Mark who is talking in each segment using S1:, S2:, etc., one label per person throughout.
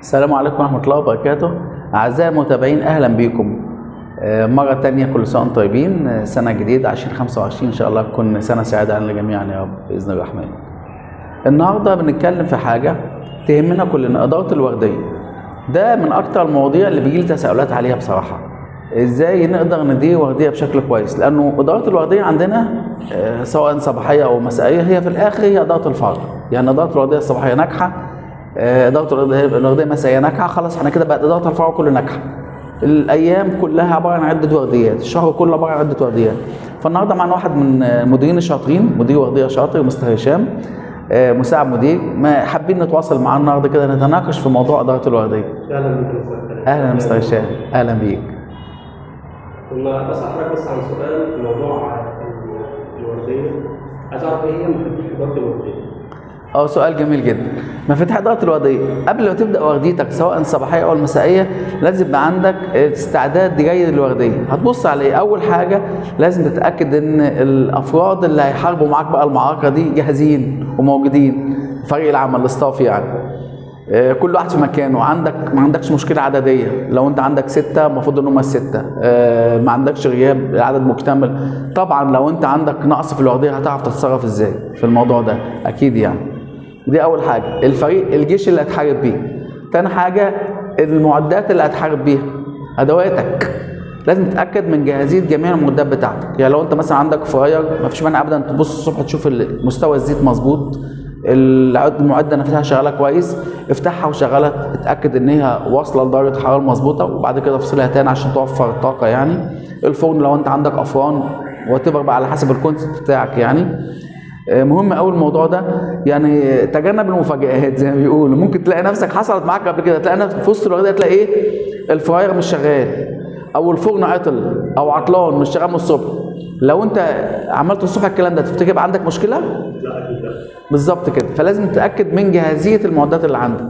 S1: السلام عليكم ورحمة الله وبركاته. أعزائي المتابعين أهلا بكم مرة تانية. كل سنة وانتم طيبين. سنة جديدة 2025 إن شاء الله تكون سنة سعيدة علينا جميعا يا رب بإذن الرحمن. النهاردة بنتكلم في حاجة تهمنا كلنا، إدارة الوردية. ده من أكتر المواضيع اللي بيجيلي تساؤلات عليها بصراحة، إزاي نقدر ندير وردية بشكل كويس، لأنه إدارة الوردية عندنا سواء صباحية أو مسائية هي في الآخر هي إدارة الفرد. يعني إدارة الوردية الصباحية ناجحة، إدارة الوردية مسائية ناجحة، خلاص احنا كده بقت إدارة الفرع كله ناجحة. الأيام كلها عبارة عن عدة ورديات، الشهر كله عبارة عن عدة ورديات. فالنهارده معنا واحد من المديرين الشاطرين، مدير وردية شاطر، مستر هشام، مساعد مدير. ما حابين نتواصل معاه النهارده كده نتناقش في موضوع إدارة الوردية.
S2: اهلا بيك يا مستر.
S1: أهلا مستر هشام، أهلا بيك.
S2: كنا بس حضرتك بس عن سؤال في موضوع الوردية، عايز اعرف ايه هي مفاتيح إدارة الوردية؟
S1: سؤال جميل جدا. مفاتيح إدارة الوردية، قبل ما تبدأ ورديتك سواء الصباحية أو المسائية لازم يبقى عندك استعداد جيد للوردية. هتبص على إيه؟ أول حاجة لازم تتأكد إن الأفراد اللي هيحاربوا معاك بقى المعركة دي جاهزين وموجودين، فريق العمل الاستاف يعني. كل واحد في مكانه، ما عندكش مشكلة عددية. لو انت عندك 6 المفروض ان هم 6، ما عندكش غياب، العدد مكتمل. طبعا لو انت عندك نقص في الوردية هتعرف تتصرف ازاي في الموضوع ده اكيد يعني. دي اول حاجة. الفريق الجيش اللي هتحارب بيه. تاني حاجة المعدات اللي هتحارب بيها، ادواتك. لازم تتاكد من جاهزيه جميع المعدات بتاعتك. يعني لو انت مثلا عندك فراير مفيش مانع ابدا تبص الصبح تشوف مستوى الزيت مظبوط، المعده نفسها شغاله كويس، افتحها وشغلها، اتاكد ان هي واصله لدرجه حراره مظبوطه، وبعد كده افصلها تاني عشان توفر الطاقه يعني. الفرن لو انت عندك افران وتبقى بقى على حسب الكونسبت بتاعك يعني. مهم قوي الموضوع ده يعني. تجنب المفاجآت زي ما بيقولوا. ممكن تلاقي نفسك حصلت معاك قبل كده، تلاقي نفسك في وسط الورديه تلاقي ايه؟ الفراير مش شغال، او الفرن عطل او عطلان مش شغال من الصبح. لو انت عملت الصبح الكلام ده تفتكر يبقى عندك مشكله؟
S2: لا اكيد لا.
S1: بالظبط كده. فلازم تتاكد من جاهزيه المعدات اللي عندك.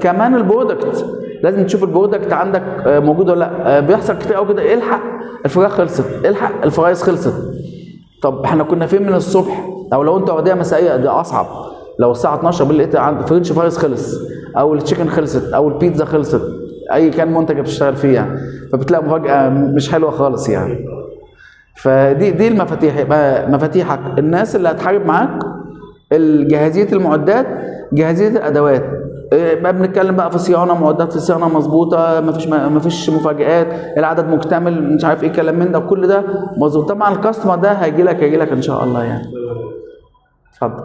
S1: كمان البرودكت لازم تشوف البرودكت عندك موجود ولا لا. بيحصل كتير قوي كده، الحق الفراخ خلصت، الحق الفرايز خلصت. طب احنا كنا فين من الصبح؟ او لو انت ورديه مسائيه دي اصعب. لو الساعه 12 بالليل لقيت عند فرنش فرايز خلص، او التشيكن خلصت، او البيتزا خلصت، اي كان منتج بتشتغل فيه يعني، فبتلاقي مفاجاه مش حلوه خالص يعني. فدي المفاتيح. يبقى مفاتيحك الناس اللي هتحارب معاك، جاهزيه المعدات، جاهزيه الادوات. بقى بنتكلم بقى في صيانه، معدات في صيانه مظبوطه، مفيش مفاجآت، العدد مكتمل، مش عارف ايه كلام من ده، كل ده مظبوط. طبعا الكاستمر ده هيجي لك ان شاء الله يعني. اتفضل.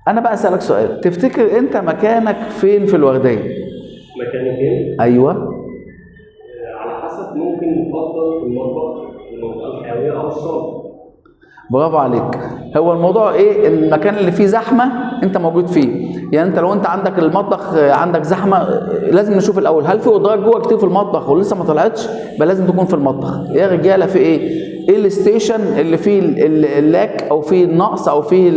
S1: انا بقى اسالك سؤال، تفتكر انت مكانك فين في الورديه؟
S2: مكاني فين؟
S1: ايوه.
S2: على حسب، ممكن يفضل في المطبخ، المنطقة الحيوية أو الصالة.
S1: برافو عليك. هو الموضوع ايه؟ المكان اللي فيه زحمه انت موجود فيه. يعني انت لو انت عندك المطبخ عندك زحمه، لازم نشوف الاول هل في اوضاع جوه كتير في المطبخ ولسه ما طلعتش؟ يبقى لازم تكون في المطبخ. يا رجاله في ايه الستيشن اللي فيه اللاك او فيه النقص او فيه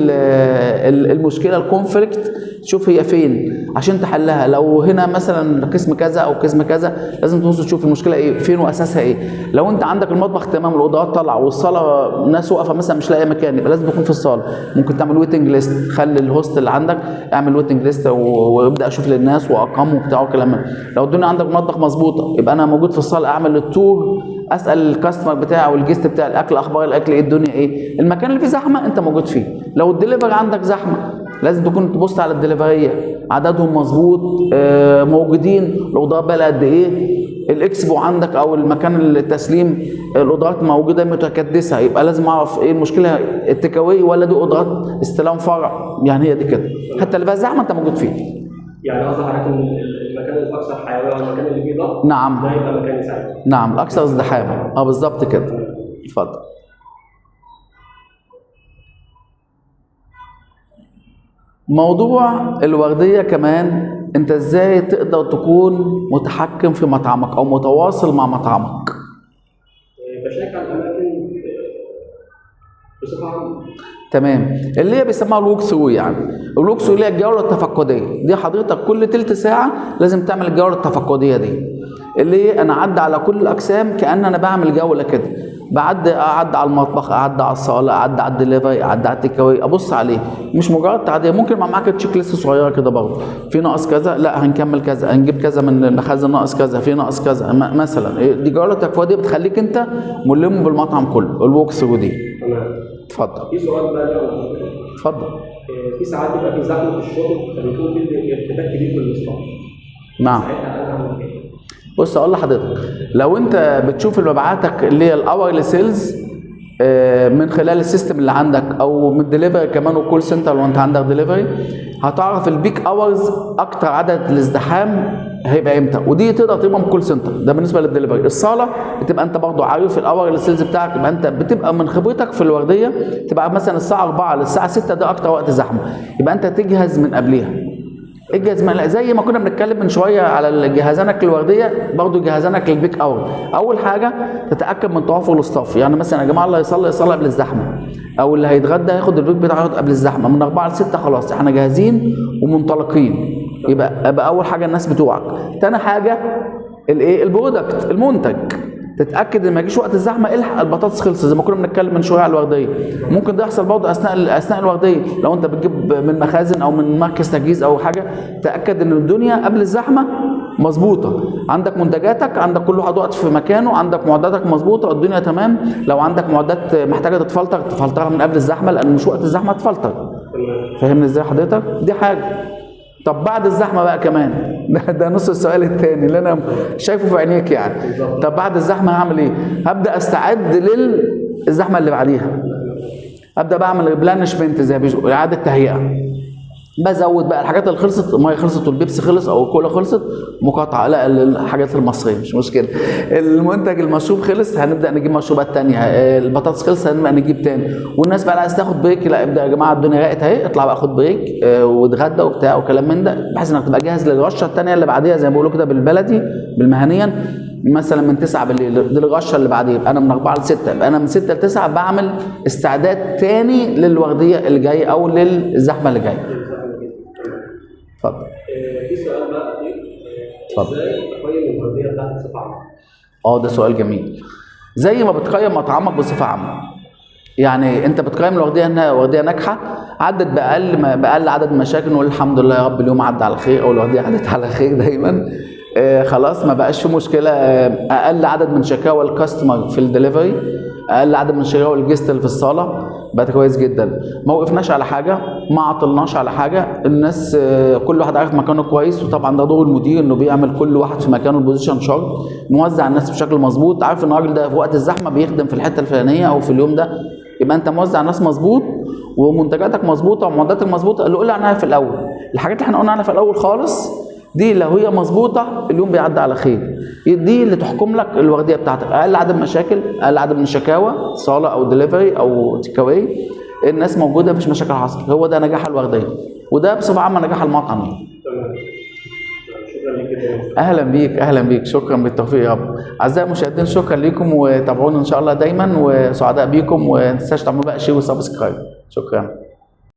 S1: المشكله الكونفليكت، شوف هي فين عشان تحلها. لو هنا مثلا قسم كذا او قسم كذا لازم تبص تشوف المشكله ايه فين واساسها ايه. لو انت عندك المطبخ تمام، الاوضاءات طالعه والصاله ناس واقفه مثلا مش لاقيه مكان، يبقى لازم تكون في الصاله. ممكن تعمل ويتنج ليست، خلي الهوست اللي عندك اعمل ويتنج ليست وابدا اشوف للناس وارقام وبتاع وكلام. لو الدنيا عندك المطبخ مظبوطه يبقى انا موجود في الصاله، اعمل التور، اسال الكاستمر بتاعي او الجيست بتاع الاكل، اخبار الاكل ايه، الدنيا ايه. المكان اللي فيه زحمه انت موجود فيه. لو الدليفري عندك زحمه لازم تكون تبص على الدليفريه، عددهم مظبوط، موجودين، الاوضاع بقى قد ايه، الاكسبو عندك او المكان التسليم الاوضاعات موجوده متكدسه، يبقى لازم اعرف ايه المشكله، التكاوي ولا دي اوضاعات استلام فرع يعني. هي دي كده. حتى اللي فيها زحمه انت موجود فيه.
S2: يعني قصدي حضرتك ان المكان الاكثر حيويه والمكان اللي فيه ضغط
S1: نعم
S2: ده يبقى مكان يساعد.
S1: نعم، الاكثر ازدحاما. بالظبط كده. اتفضل. موضوع الورديه كمان، انت ازاي تقدر تكون متحكم في مطعمك او متواصل مع مطعمك؟
S2: بشيك على الاماكن بصفه عامه.
S1: تمام. اللي هي بيسموها الوك ثرو. يعني الوك ثرو اللي هي الجوله التفقديه دي، حضرتك كل تلت ساعه لازم تعمل الجوله التفقديه دي، اللي هي انا عدى على كل الاقسام كأن انا بعمل جوله كده. بعدي اعدي على المطبخ، اعدي على الصاله، اعدي على الدليفري، اعدي على التيك اواي، ابص عليه. مش مجرد تعديه، ممكن يبقى معاك تشيك ليست صغيره كده برضه، في ناقص كذا، لا هنكمل كذا، هنجيب كذا من المخازن، ناقص كذا، في ناقص كذا مثلا. دي جوله تكويه دي بتخليك انت ملم بالمطعم كله، الوك ثرو دي.
S2: تمام.
S1: اتفضل.
S2: في سؤال بقى
S1: اتفضل.
S2: في ساعات بيبقى في زحمه في الشغل، فبيكون في ارتباك كبير في الاستاف.
S1: نعم.
S2: ساعتها انا اعمل ايه؟
S1: بص اقول لحضرتك، لو انت بتشوف مبيعاتك اللي هي الاورلي سيلز من خلال السيستم اللي عندك او من الدليفري كمان والكول سنتر، لو انت عندك دليفري هتعرف البيك اورز اكتر عدد الازدحام هيبقى امتى، ودي تقدر تجيبها من الكول سنتر. ده بالنسبه للدليفري. الصاله بتبقى انت برضو عارف الاورلي سيلز بتاعك، يبقى انت بتبقى من خبرتك في الورديه تبقى مثلا الساعه 4 للساعه 6 ده اكتر وقت زحمه، يبقى انت تجهز من قبلها. اجهز زي ما كنا بنتكلم من شويه على جهازانك الورديه، برضه جهازانك للبيك اور. اول حاجه تتاكد من توافر الاستاف، يعني مثلا يا جماعه اللي يصلي قبل الزحمه، او اللي هيتغدى ياخد البريك بتاعه قبل الزحمه من 4 ل 6 خلاص احنا جاهزين ومنطلقين. يبقى اول حاجه الناس بتوعك. تاني حاجه الايه؟ البرودكت، المنتج. تتاكد ان ما يجيش وقت الزحمه الحق البطاطس خلصت، زي ما كنا بنتكلم من شويه على الورديه. ممكن ده يحصل برضه اثناء الورديه، لو انت بتجيب من مخازن او من مركز تجهيز او حاجه، تاكد ان الدنيا قبل الزحمه مظبوطه، عندك منتجاتك، عندك كل واحد وقت في مكانه، عندك معداتك مظبوطه، الدنيا تمام. لو عندك معدات محتاجه تفلترها من قبل الزحمه، لان مش وقت الزحمه تفلتر. فاهمني ازاي حضرتك؟ دي حاجه. طب بعد الزحمه بقى كمان، ده نص السؤال الثاني اللي انا شايفه في عينيك يعني. طب بعد الزحمه هعمل ايه؟ هبدا استعد للزحمه اللي بعديها. ابدا بعمل ريبلانشمنت زي ما بيقولوا، اعاده تهيئه. بزود بقى الحاجات اللي خلصت، الميه خلصت والبيبسي خلص او الكولا خلصت، مقاطعه لا الحاجات المصريه مش مشكله. المنتج المشروب خلص، هنبدا نجيب مشروبات ثانيه. البطاطس خلص، هنبدا نجيب ثاني. والناس بقى عايز تاخد بريك، لا ابدا يا جماعه الدنيا راقت اهي، اطلع بقى خد بريك واتغدى وبتاع وكلام من ده، بحيث انك تبقى جاهز للرشه الثانيه اللي بعديها زي ما بيقولوا كده بالبلدي بالمهنيا. مثلا من 9 بالليل دي الرشه اللي بعديها، يبقى انا من 4 ل 6، يبقى انا من 6 ل 9 بعمل استعداد ثاني للورديه اللي جايه او للزحمه اللي جايه. اتفضل.
S2: في سؤال بقى اخير.
S1: اتفضل.
S2: ازاي تقيم الورديه بتاعتك بصفه عامه؟
S1: ده سؤال جميل. زي ما بتقيم مطعمك بصفه عامه، يعني انت بتقيم الورديه انها ورديه ناجحه، عدت باقل عدد مشاكل، نقول الحمد لله يا رب اليوم عدى على خير، او الورديه عدت على خير دايما. خلاص ما بقاش في مشكله. اقل عدد من شكاوى الكاستمر في الدليفري، اقل عدد من شكاوى الجست اللي في الصاله، بقت كويس جدا. ما وقفناش على حاجه، ما عطلناش على حاجه، الناس كل واحد عارف مكانه كويس. وطبعا ده دور المدير انه بيعمل كل واحد في مكانه البوزيشن شارت، موزع الناس بشكل مظبوط، عارف ان الراجل ده في وقت الزحمه بيخدم في الحته الفلانيه او في اليوم ده، يبقى انت موزع الناس مظبوط ومنتجاتك مظبوطه ومعداتك مظبوطه. اللي قلنا عنها في الاول، الحاجات اللي احنا قلنا عنها في الاول خالص دي لو هي مظبوطه اليوم بيعدي على خير. دي اللي تحكم لك الورديه بتاعتك. اقل عدد مشاكل، اقل عدد من الشكاوى، صاله او دليفري او تيك اواي، الناس موجوده مفيش مشاكل حصلت، هو ده نجاح الورديه، وده بصفه عامه نجاح المطعم.
S2: تمام. شكرا ليك جدا.
S1: اهلا بيك، شكرا، بالتوفيق يا رب. اعزائي المشاهدين شكرا ليكم، وتابعونا ان شاء الله دايما، وسعداء بيكم، وما تنساش تعملوا بقى شير وسبسكرايب. شكرا.